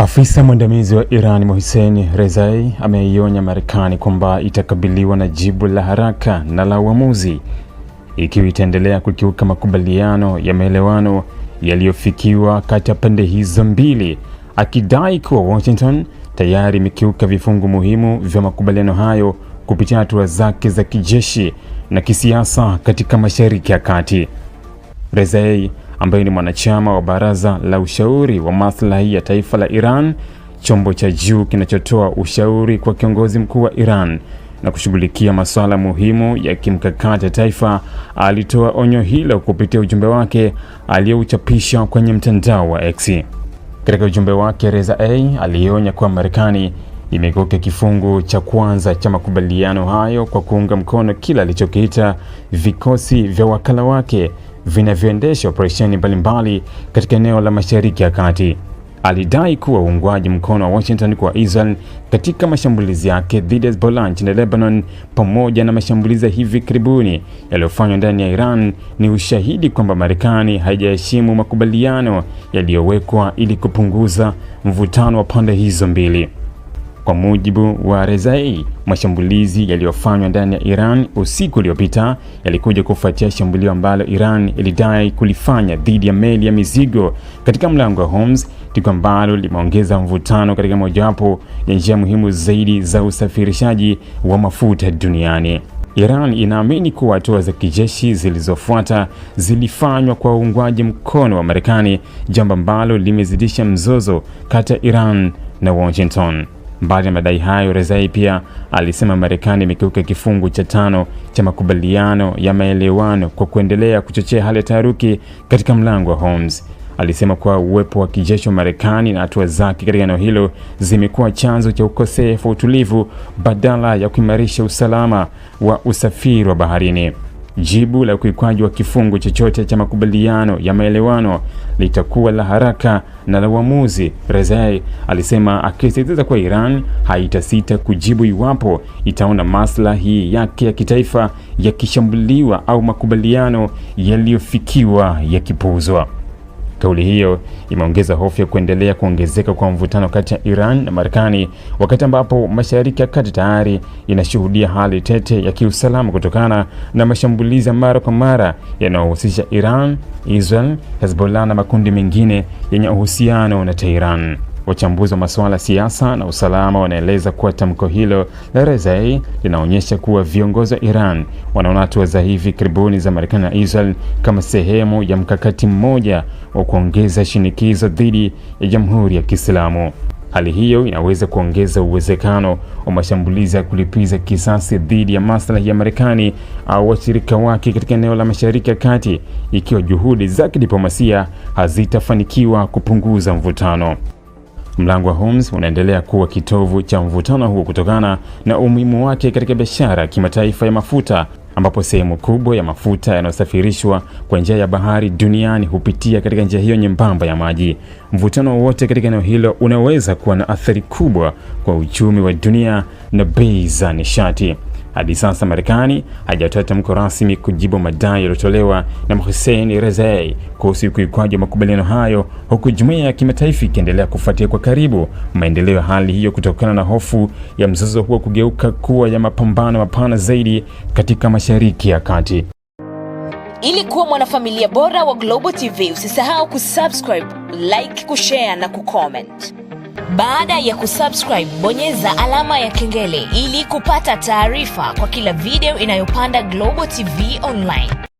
Afisa mwandamizi wa Iran Mohsen Rezai ameionya Marekani kwamba itakabiliwa na jibu la haraka na la uamuzi ikiwa itaendelea kukiuka makubaliano ya maelewano yaliyofikiwa kati ya pande hizo mbili, akidai kuwa Washington tayari imekiuka vifungu muhimu vya makubaliano hayo kupitia hatua zake za kijeshi na kisiasa katika Mashariki ya Kati. Rezai ambaye ni mwanachama wa Baraza la Ushauri wa Maslahi ya Taifa la Iran, chombo cha juu kinachotoa ushauri kwa kiongozi mkuu wa Iran na kushughulikia masuala muhimu ya kimkakati ya taifa, alitoa onyo hilo kupitia ujumbe wake aliyouchapisha kwenye mtandao wa X. Katika ujumbe wake, Rezai alionya kuwa Marekani imekiuka kifungu cha kwanza cha makubaliano hayo kwa kuunga mkono kila alichokiita vikosi vya wakala wake vinavyoendesha operesheni mbalimbali katika eneo la Mashariki ya Kati. Alidai kuwa uungwaji mkono wa Washington kwa Israel katika mashambulizi yake dhidi ya Hezbollah nchini Lebanon pamoja na mashambulizi hivi karibuni yaliyofanywa ndani ya Iran ni ushahidi kwamba Marekani haijaheshimu makubaliano yaliyowekwa ili kupunguza mvutano wa pande hizo mbili. Kwa mujibu wa Rezai, mashambulizi yaliyofanywa ndani ya Iran usiku uliopita yalikuja kufuatia shambulio ambalo Iran ilidai kulifanya dhidi ya meli ya mizigo katika mlango wa Hormuz, tukio ambalo limeongeza mvutano katika mojawapo ya njia muhimu zaidi za usafirishaji wa mafuta duniani. Iran inaamini kuwa hatua za kijeshi zilizofuata zilifanywa kwa uungwaji mkono wa Marekani, jambo ambalo limezidisha mzozo kati ya Iran na Washington. Mbali na madai hayo, Rezai pia alisema Marekani imekiuka kifungu cha 5 cha makubaliano ya maelewano kwa kuendelea kuchochea hali ya taharuki katika mlango wa Hormuz. Alisema kuwa uwepo wa kijeshi wa Marekani na hatua zake katika eneo hilo zimekuwa chanzo cha ukosefu wa utulivu badala ya kuimarisha usalama wa usafiri wa baharini. Jibu la ukiukwaji wa kifungu chochote cha makubaliano ya maelewano litakuwa la haraka na la uamuzi, Rezai alisema, akisisitiza kuwa Iran haitasita kujibu iwapo itaona maslahi yake ya kitaifa yakishambuliwa au makubaliano yaliyofikiwa yakipuuzwa. Kauli hiyo imeongeza hofu ya kuendelea kuongezeka kwa mvutano kati ya Iran na Marekani, wakati ambapo Mashariki ya Kati tayari inashuhudia hali tete ya kiusalama kutokana na mashambulizi ya mara kwa mara yanayohusisha Iran, Israel, Hezbollah na makundi mengine yenye uhusiano na Tehran. Wachambuzi wa masuala ya siasa na usalama wanaeleza kuwa tamko hilo la Rezai linaonyesha kuwa viongozi wa Iran wanaona hatua za hivi karibuni za Marekani na Israel kama sehemu ya mkakati mmoja wa kuongeza shinikizo dhidi ya Jamhuri ya Kiislamu. Hali hiyo inaweza kuongeza uwezekano wa mashambulizi ya kulipiza kisasi dhidi ya maslahi ya Marekani au washirika wake katika eneo la Mashariki ya Kati ikiwa juhudi za kidiplomasia hazitafanikiwa kupunguza mvutano. Mlango wa Hormuz unaendelea kuwa kitovu cha mvutano huo kutokana na umuhimu wake katika biashara ya kimataifa ya mafuta, ambapo sehemu kubwa ya mafuta yanayosafirishwa kwa njia ya bahari duniani hupitia katika njia hiyo nyembamba ya maji. Mvutano wowote katika eneo hilo unaweza kuwa na athari kubwa kwa uchumi wa dunia na bei za nishati. Hadi sasa Marekani haijatoa tamko rasmi kujibu madai yaliyotolewa na Mohsen Rezai kuhusu ukiukwaji wa makubaliano hayo, huku jumuiya ya kimataifa ikiendelea kufuatia kwa karibu maendeleo ya hali hiyo kutokana na hofu ya mzozo huo kugeuka kuwa ya mapambano mapana zaidi katika Mashariki ya Kati. Ili kuwa mwanafamilia bora wa Global TV, usisahau kusubscribe, like, kushare na kucomment. Baada ya kusubscribe, bonyeza alama ya kengele ili kupata taarifa kwa kila video inayopanda Global TV Online.